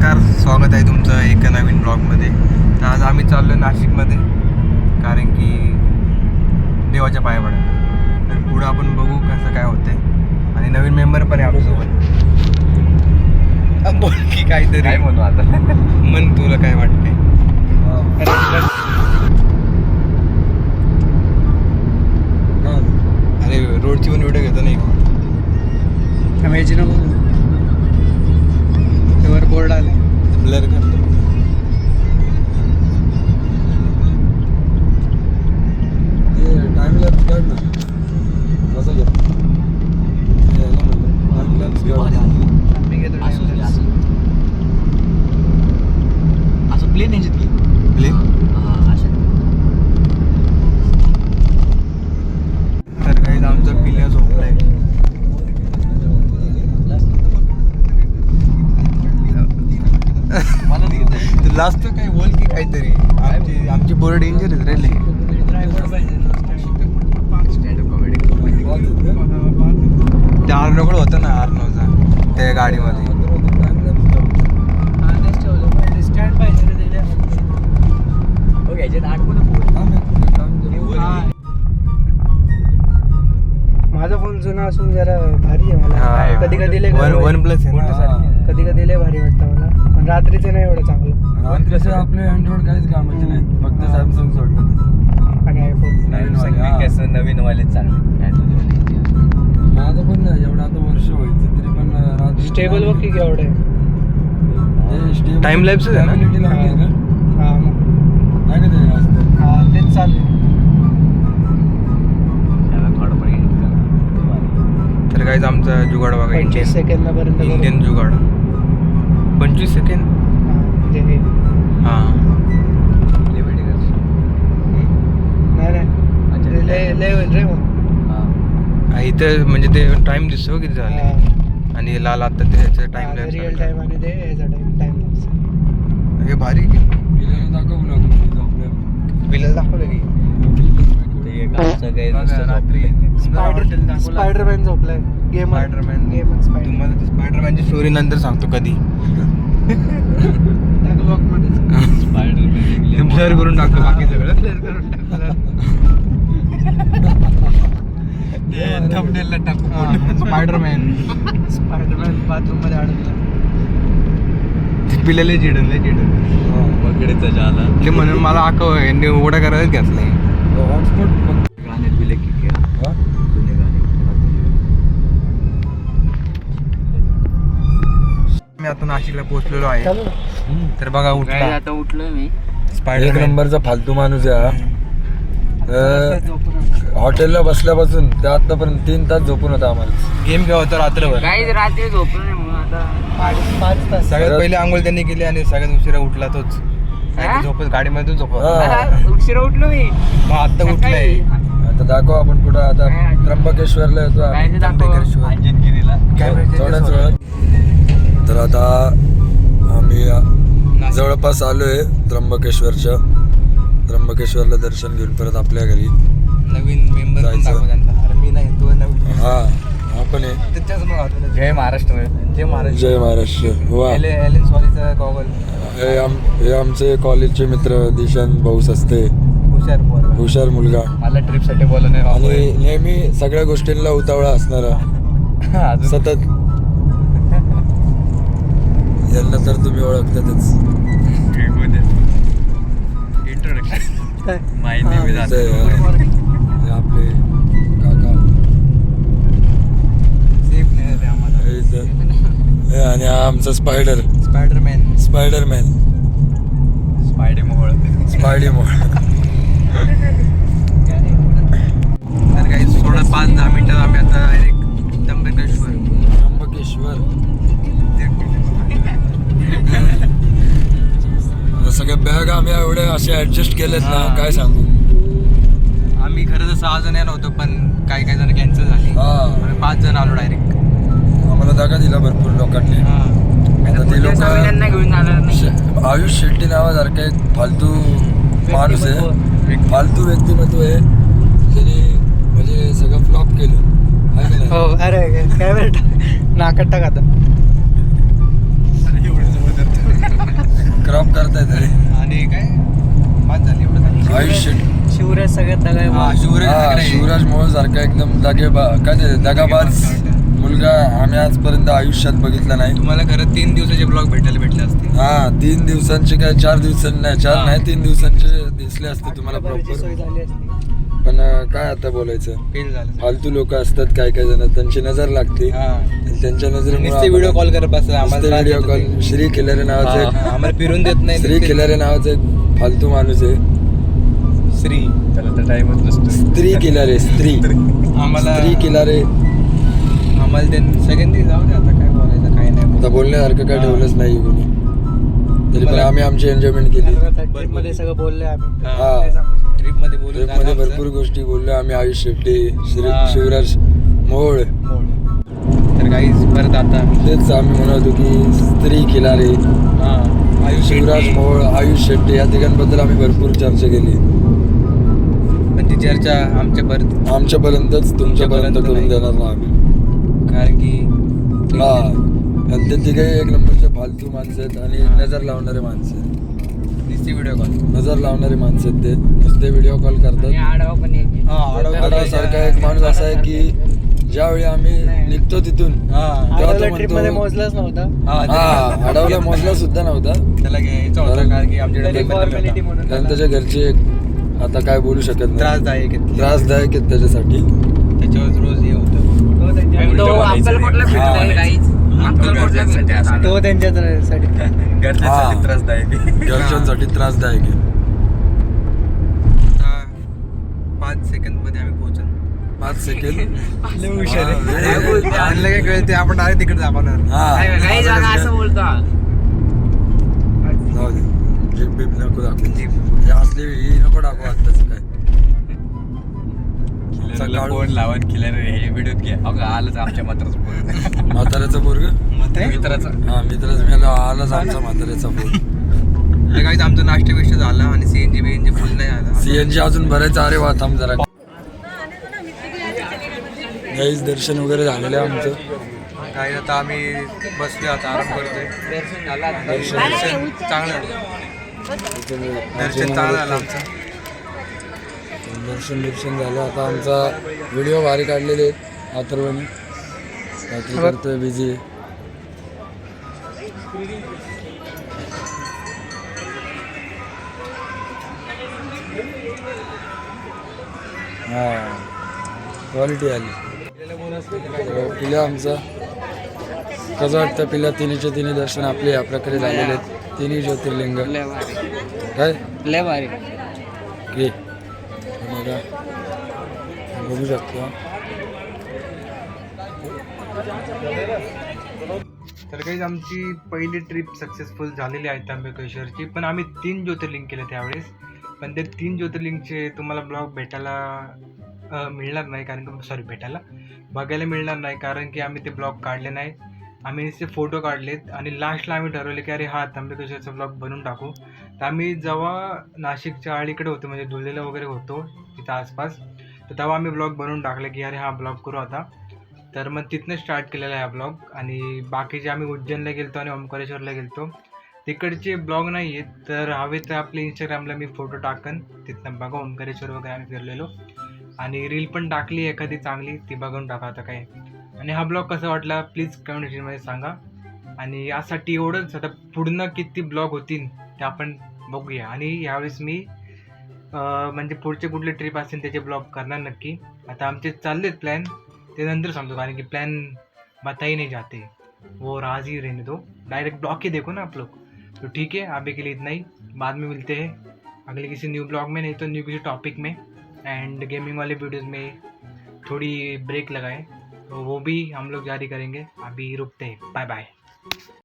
नमस्कार, स्वागत आहे तुमचं एका नवीन ब्लॉगमध्ये. तर आज आम्ही चाललो आहे नाशिकमध्ये, कारण की देवाच्या पाया पडायला. तर पुढं आपण बघू कसं काय होतंय. आणि नवीन मेंबर पण आहे आपल्यासोबत. बोल की काहीतरी काय म्हणू आता. मन तुला काय वाटतंय? अरे रोडची पण व्हिडिओ घेतो नाही वर बोर्ड आले ब्लर करतो. असं प्लेन याच्यात की प्ले तर काही आमचा पिल्या झोपलाय. मला नाही लास्ट काय बोल की काहीतरी. आमची बोर्ड डेंजर आहे रे. ते आर्नोकडं होतं ना, आर्नोचा त्या गाडीमध्ये. स्टँड पाहिजे याच्यात आठ पण माझा फोन जुना असून जरा भारी आहे मला. कधी कधी लय वन प्लस आहे ना. कधी कधी लय भारी वाटतं मला. पण रात्रीचं नाही एवढं चांगलं. कसं आपले अँड्रॉइड काहीच कामाचे नाही, फक्त सॅमसंग सोडलं. आणि आयफोन कसं नवीन वाले चांगले. माझं पण नाही एवढं आता वर्ष व्हायचं तरी पण रात्री स्टेबल बघ की केवढं आहे. Time lapse आहे ना? Stability लागली का? हा मग नाही का ते असतं? हा तेच चालू आहे. तर काहीच आमचा जुगाड बघा. 25 सेकंदापर्यंत इंडियन जुगाड. 25 सेकंड. म्हणजे हे हां नाही लय होईल रे मग. इथं म्हणजे ते टाइम दिसतो किती झाले. आणि लाल आता त्याचं टाइम रिअल टाइम आणि ते याचा टाइम हे भारी. पिल्याला दाखवू लागलो झोपल्यावर. बिल दाखवलं की रात्री स्पायडरमॅन झोपलाय. गेम तुम्हाला ते स्पायडरमॅनची स्टोरी नंतर सांगतो कधी. ब्लर करून टाकतो बाकी सगळं. थंबनेलला टाकू स्पायडरमॅन बाथरूम मध्ये अडकला. पिलेले चिडन पकडेचा झाला ते म्हणून मला यांनी उघडा करायलाच घेतलंय. हॉटस्पॉट गाणे बिले की हा? जुने गाणे. मी आता नाशिकला पोहोचलेलो आहे. चालू ना. तर बघा उठला आता उठलोय मी. एक स्पायडरमॅन. नंबरचा फालतू माणूस आहे हा. हॉटेलला बसल्यापासून ते आतापर्यंत 3 तास झोपून होता आम्हाला. गेम खेळ होता रात्रभर. काही रात्री झोपलो नाही म्हणून आता 5 तास. सगळ्यात पहिले आंघोळ त्यांनी केली आणि सगळ्यात उशिरा उठला तोच. झोपत गाडीमधून झोपत. हा. उशिरा उठलो मी. मग आता उठलाय. आता दाखव आपण कुठं आता त्र्यंबकेश्वरला येतो आम्ही. थोड्याच वेळात. तर आता आम्ही जवळपास आलोय त्र्यंबकेश्वरला दर्शन घेऊन परत आपल्या घरी. नवीन मेंबर जायचं. मी नाही तो नवीन. हा आपण आहे. त्याच्याच मग जय महाराष्ट्र. जय महाराज. जय महाराष्ट्र. वा एलेन सॉरीचा गॉगल. हे आमचे कॉलेजचे मित्र दिशान भाऊ सस्ते. हुशार पोर. हुशार मुलगा मला ट्रिप साठी बोलवलं आणि नेहमी सगळ्या गोष्टींना उतावळा असणारा सतत. यांना तर तुम्ही ओळखतातच. माहिती हे आपले काका सेफ नाही रे आम्हाला. हे इथं. हे आणि हा आमचा स्पायडरमॅन स्पायडे मोहळ. स्पायडीमोळ. तर काही 5-10 मिनिटात आम्ही आता डायरेक्ट त्र्यंबकेश्वर. सगळ्या बॅग आम्ही एवढे असे ऍडजस्ट केलेत ना काय सांगू. आम्ही खरं तर 6 जण येणार होतो, पण काही जण कॅन्सल झाली. हा आम्ही 5 जण आलो डायरेक्ट. आम्हाला जागा दिला भरपूर लोकांनी. आता ते लोक घेऊन जाणार नाही. आयुष शेट्टी नावासारखा एक फालतू माणूस आहे, एक फालतू व्यक्तिमत्व आहे ज्याने म्हणजे सगळं फ्लॉप केलं आहे की नाही. हो अरे काय नाकात टाक आता. काम करतायत रे. आणि काय बाद झाली एवढं झालं. आयुष्य शिवराज सगळ्यात दगाय हा, शिवराज मोहोळ सारखा एकदम काय ते दगाबाज मुलगा आम्ही आजपर्यंत आयुष्यात बघितला नाही. तुम्हाला खरं 3 दिवसाचे ब्लॉग भेटायला भेटले असते. हा 3 दिवसांचे काय 4 दिवसांचे नाही 4 नाही 3 दिवसांचे दिसले असते तुम्हाला प्रॉपर. सोय झाली असती. पण काय आता बोलायचं, फेल झालं. फालतू लोक असतात काय काय जण, त्यांची नजर लागते. हा. त्यांच्या नुसते व्हिडिओ कॉल करत बसतात व्हिडिओ कॉल. श्री खिलारे नावाचं एक आम्हाला फिरून देत नाही. श्री खिलारे नावाचा एक फालतू माणूस आहे. श्री त्याला तर टाइमच नसतो. स्त्री खिलारे स्त्री आम्हाला स्त्री खिलारे. आम्हाला ते सेकंड जाऊ दे आता काय बोलायचं काय नाही. आता बोलण्यासारखं काय ठेवलंच नाही कोणी. तरी पण आम्ही आमची एन्जॉयमेंट केली. ट्रिप मध्ये सगळं बोलले आम्ही. हा ट्रिप मध्ये बोलून ट्रिप मध्ये भरपूर गोष्टी बोललो आम्ही. आयुष शेट्टी, हा. शिवराज मोहोळ. तर काही परत आता तेच आम्ही म्हणतो की स्त्री खिलारे, आयुष शिवराज मोहोळ, आयुष शेट्टी या तिघांबद्दल आम्ही भरपूर चर्चा केली. पण ती चर्चा आमच्यापर्यंतच तुमच्यापर्यंत करून नाही. देणार ना आम्ही. कारण की हा आणि ते तिघे एक नंबरचे फालतू माणसं आहेत आणि नजर लावणारे माणसं आहेत. नुसती व्हिडिओ कॉल नजर लावणारे माणसं आहेत ते. नुसते व्हिडिओ कॉल करतात. आढावा पण यायची. आडासारखा एक माणूस असा आहे की ज्यावेळी आम्ही निघतो तिथून तेव्हा तो ट्रिप मध्ये म्हणतो मोजलाच नव्हता. हा आडवला मोजला सुद्धा नव्हता. त्याला घ्यायचं होतं कारण की आमच्याकडे फॉर्मॅलिटी म्हणून कारण त्याच्या घरचे आता काय बोलू शकत नाही. त्रासदायक आहेत. त्रासदायक आहेत त्याच्यासाठी. त्याच्यावर रोज हे होतं. तो त्यांच्यासाठी घरच्यांसाठी त्रासदायक आहे. घरच्यांसाठी त्रासदायक आहे. आता 5 सेकंद मध्ये आम्ही पोहोचलो. 5 सेकंद आणलं काय कळते आपण डायरेक्ट तिकडे जाणार. असं बोलतो. जाऊ दे. जीप बीप नको दाखवू. हे असली ही नको दाखवू आत्ताच काय. फोन लावून खिलारे हे व्हिडिओ घ्या. अगं आलंच आमच्या मात्राचं फोन. म्हाताऱ्याचं पोरग. मित्राचं हा मित्रच मी आलाच आमचा म्हाताऱ्याचा फोन. हे काही आमचं नाश्ता बिष्ट झाला आणि सीएनजी फुल नाही आला. सीएनजी अजून भरायचं. अरे वा थांब जरा. गाईस दर्शन वगैरे झालेलं आहे आमचं. काही आता आम्ही बसलो आता आराम करतोय. दर्शन चांगलं झालं. दर्शन चांगलं झालं आमचं. दर्शन झालं. आता आमचा व्हिडिओ भारी काढलेले आहेत. अथर्वनी काहीतरी करतोय बिझी. हा क्वालिटी आली. पिल्या आमचा कसं वाटतं पिल्या. तिन्हीचे तिन्ही दर्शन आपले आपल्याकडे झालेले आहेत. तिन्ही ज्योतिर्लिंग काय लय भारी. घे बघा बघू शकतो. तर काही आमची पहिली ट्रिप सक्सेसफुल झालेली आहे त्र्यंबकेश्वरची. पण आम्ही 3 ज्योतिर्लिंग केले त्यावेळेस. पण ते 3 ज्योतिर्लिंगचे तुम्हाला ब्लॉग मिळणार नाही. कारण की बघायला मिळणार नाही. कारण की आम्ही ते ब्लॉग काढले नाही. आम्ही नुसते फोटो काढलेत आणि लास्टला आम्ही ठरवले की अरे हा त्र्यंबकेश्वरचा ब्लॉग बनवून टाकू. तर आम्ही जेव्हा नाशिकच्या अलीकडे होतो म्हणजे धुळेला वगैरे होतो तिथं आसपास, तर तेव्हा आम्ही ब्लॉग बनवून टाकले की अरे हा ब्लॉग करू आता. तर मग तिथनं स्टार्ट केलेला आहे हा ब्लॉग. आणि बाकीचे आम्ही उज्जैनला गेलो आणि ओंकारेश्वरला गेलो. तिकडचे ब्लॉग नाही आहेत. तर हवे तर आपल्या इंस्टाग्रामला मी फोटो टाकन. तिथनं बघा ओंकारेश्वर वगैरे आम्ही फिरलेलो. आणि रील पण टाकली एखादी चांगली ती बघून टाका आता काय. आणि हा ब्लॉग कसा वाटला प्लीज कमेंट सेक्शनमध्ये सांगा. आणि यासाठी एवढंच. आता पुढनं किती ब्लॉग होतील ते आपण बघूया. आणि यावेळेस मी म्हणजे पुढचे कुठले ट्रिप असतील त्याचे ब्लॉग करणार नक्की. आता आमचे चाललेत प्लॅन ते नंतर सांगतो. कारण की प्लॅन बताई नहीं जाते वो राज ही रहने दो. डायरेक्ट ब्लॉग ही देखो ना आप लोग. तो ठीक है अभी के लिए इतना ही. बाद में मिलते हैं अगले किसी न्यू ब्लॉग में, नहीं तो न्यू किसी टॉपिक में. एंड गेमिंग वाले वीडियोज़ में थोड़ी ब्रेक लगाए तो वो भी हम लोग जारी करेंगे. अभी रुकते हैं. Bye bye.